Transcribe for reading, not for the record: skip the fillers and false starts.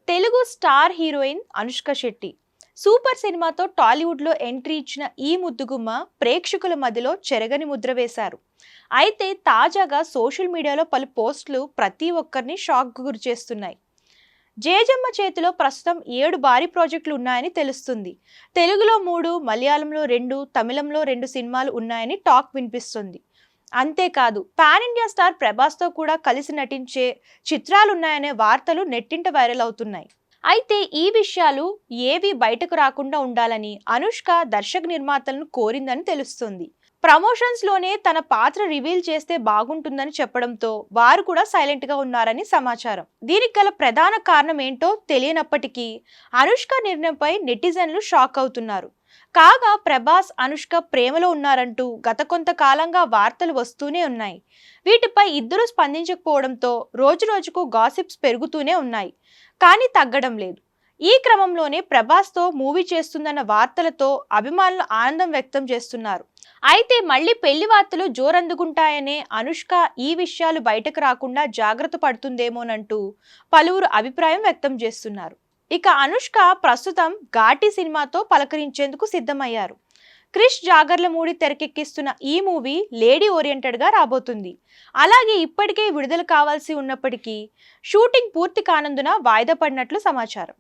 Telugu star heroine Anushka Shetty super సినిమాతో టాలీవుడ్లో entry ఇచ్చిన ఈ ముద్దుగుమ్మ ప్రేక్షకుల మధ్యలో చెరగని ముద్ర వేశారు. అయితే తాజాగా సోషల్ మీడియాలో పలు పోస్టులు ప్రతి ఒక్కరిని షాక్కు గురిచేస్తున్నాయి. జేజమ్మ చేతిలో ప్రస్తుతం 7 భారీ ప్రాజెక్టులు ఉన్నాయని తెలుస్తుంది. తెలుగులో 3, మలయాళంలో 2, తమిళంలో 2 సినిమాలు ఉన్నాయని టాక్ వినిపిస్తుంది. అంతేకాదు పాన్ ఇండియా స్టార్ ప్రభాస్తో కూడా కలిసి నటించే చిత్రాలున్నాయనే వార్తలు నెట్టింట వైరల్ అవుతున్నాయి. అయితే ఈ విషయాలు ఏవి బయటకు రాకుండా ఉండాలని అనుష్క దర్శక నిర్మాతలను కోరిందని తెలుస్తుంది. ప్రమోషన్స్ లోనే తన పాత్ర రివీల్ చేస్తే బాగుంటుందని చెప్పడంతో వారు కూడా సైలెంట్ గా ఉన్నారని సమాచారం. దీనికి గల ప్రధాన కారణం ఏంటో తెలియనప్పటికీ అనుష్క నిర్ణయంపై నెటిజన్లు షాక్ అవుతున్నారు. కాగా ప్రభాస్ అనుష్క ప్రేమలో ఉన్నారంటూ గత కొంతకాలంగా వార్తలు వస్తూనే ఉన్నాయి. వీటిపై ఇద్దరు స్పందించకపోవడంతో రోజురోజుకు గాసిప్స్ పెరుగుతూనే ఉన్నాయి, కానీ తగ్గడం లేదు. ఈ క్రమంలోనే ప్రభాస్తో మూవీ చేస్తుందన్న వార్తలతో అభిమానులు ఆనందం వ్యక్తం చేస్తున్నారు. అయితే మళ్ళీ పెళ్లి వార్తలు జోరందుకుంటాయనే అనుష్క ఈ విషయాలు బయటకు రాకుండా జాగ్రత్త పడుతుందేమోనంటూ పలువురు అభిప్రాయం వ్యక్తం చేస్తున్నారు. ఇక అనుష్క ప్రస్తుతం ఘాటి సినిమాతో పలకరించేందుకు సిద్ధమయ్యారు. క్రిష్ జాగర్లమూడి తెరకెక్కిస్తున్న ఈ మూవీ లేడీ ఓరియంటెడ్ గా రాబోతుంది. అలాగే ఇప్పటికే విడుదల కావాల్సి ఉన్నప్పటికీ షూటింగ్ పూర్తి కానందున వాయిదా పడినట్లు సమాచారం.